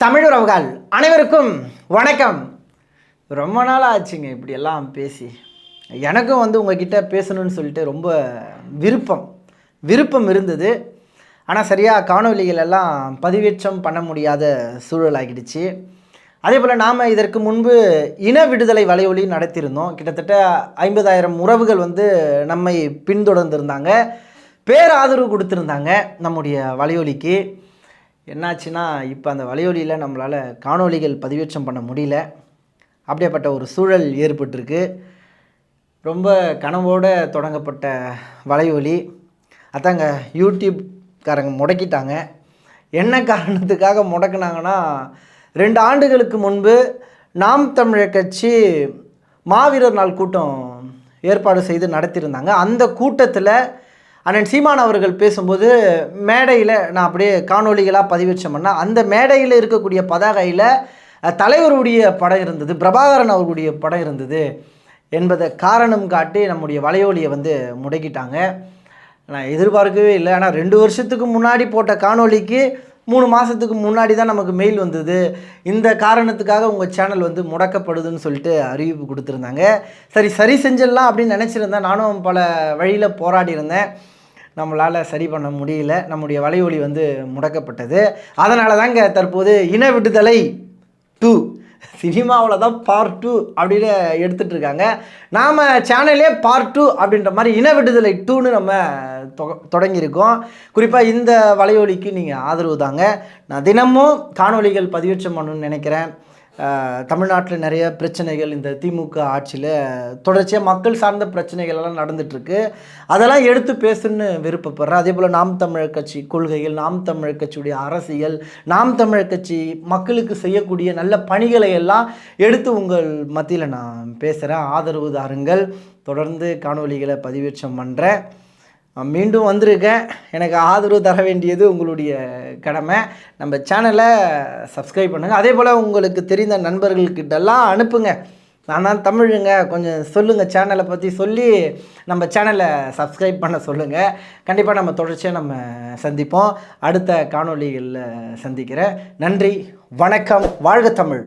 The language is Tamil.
தமிழுறவுகள் அனைவருக்கும் வணக்கம். ரொம்ப நாள் ஆச்சுங்க இப்படியெல்லாம் பேசி. எனக்கும் உங்ககிட்ட பேசணும்னு சொல்லிட்டு ரொம்ப விருப்பம் இருந்தது. ஆனால் சரியாக காணொலிகள் எல்லாம் பதிவேற்றம் பண்ண முடியாத சூழல் ஆகிடுச்சு. அதே போல் நாம் இதற்கு முன்பு இன விடுதலை வலையொலி நடத்தியிருந்தோம். கிட்டத்தட்ட 50,000 உறவுகள் நம்மை பின்தொடர்ந்திருந்தாங்க, பேராதரவு கொடுத்துருந்தாங்க நம்முடைய வலையொலிக்கு. என்னாச்சுன்னா இப்போ அந்த வலையொலியில் நம்மளால் காணொலிகள் பதிவேற்றம் பண்ண முடியல. அப்படியேப்பட்ட ஒரு சூழல் ஏற்பட்டிருக்கு. ரொம்ப கனவோடு தொடங்கப்பட்ட வலையொலி அதாங்க யூடியூப்காரங்க முடக்கிட்டாங்க. என்ன காரணத்துக்காக முடக்குனாங்கன்னா, 2 ஆண்டுகளுக்கு முன்பு நாம் தமிழர் கட்சி மாவீரர் நாள் கூட்டம் ஏற்பாடு செய்து நடத்தியிருந்தாங்க. அந்த கூட்டத்தில் அண்ணன் சீமான் அவர்கள் பேசும்போது மேடையில் நான் அப்படியே காணொலிகளாக பதிவேற்றம் பண்ணேன். அந்த மேடையில் இருக்கக்கூடிய பதாகையில் தலைவருடைய படம் இருந்தது, பிரபாகரன் அவர்களுடைய படம் இருந்தது என்பதை காரணம் காட்டி நம்முடைய வலையொலியை முடக்கிட்டாங்க. நான் எதிர்பார்க்கவே இல்லை. ஆனால் 2 வருஷத்துக்கு முன்னாடி போட்ட காணொலிக்கு 3 மாதத்துக்கு முன்னாடி தான் நமக்கு மெயில் வந்தது, இந்த காரணத்துக்காக உங்கள் சேனல் முடக்கப்படுதுன்னு சொல்லிட்டு அறிவிப்பு கொடுத்துருந்தாங்க. சரி செஞ்சிடலாம் அப்படின்னு நினச்சிருந்தேன். நானும் பல வழியில் போராடி இருந்தேன். நம்மளால் சரி பண்ண முடியல. நம்முடைய வலையொலி முடக்கப்பட்டது. அதனால தாங்க தற்போது இன விடுதலை 2 சினிமாவில் தான் பார்ட் 2 அப்படின்னு எடுத்துகிட்டு இருக்காங்க. நாம் சேனலே பார்ட் 2 அப்படின்ற மாதிரி இன விடுதலை 2ன்னு நம்ம தொடங்கியிருக்கோம். குறிப்பாக இந்த வலையொலிக்கு நீங்கள் ஆதரவு தாங்க. நான் தினமும் காணொலிகள் பதிவேற்றம் பண்ணணும்னு நினைக்கிறேன். தமிழ்நாட்டில் நிறைய பிரச்சனைகள் இந்த திமுக ஆட்சியில் தொடர்ச்சியாக மக்கள் சார்ந்த பிரச்சனைகள் எல்லாம் நடந்துகிட்ருக்கு. அதெல்லாம் எடுத்து பேசுன்னு விருப்பப்படுறேன். அதே போல் நாம் தமிழர் கட்சி கொள்கைகள், நாம் தமிழர் கட்சியுடைய அரசியல், நாம் தமிழர் கட்சி மக்களுக்கு செய்யக்கூடிய நல்ல பணிகளை எல்லாம் எடுத்து உங்கள் மத்தியில் நான் பேசுகிறேன். ஆதரவு தாருங்கள். தொடர்ந்து காணொலிகளை பதிவேற்றம் பண்ணுறேன். மீண்டும் வந்திருக்கேன். எனக்கு ஆதரவு தர வேண்டியது உங்களுடைய கடமை. நம்ம சேனலை சப்ஸ்கிரைப் பண்ணுங்கள். அதே போல் உங்களுக்கு தெரிந்த நண்பர்கள்கிட்டெல்லாம் அனுப்புங்க. நான் தான் தமிழுங்க, கொஞ்சம் சொல்லுங்கள், சேனலை பற்றி சொல்லி நம்ம சேனலை சப்ஸ்கிரைப் பண்ண சொல்லுங்கள். கண்டிப்பாக நம்ம தொடர்ச்சியாக நம்ம சந்திப்போம். அடுத்த காணொலிகளில் சந்திக்கிறேன். நன்றி, வணக்கம், வாழ்க தமிழ்.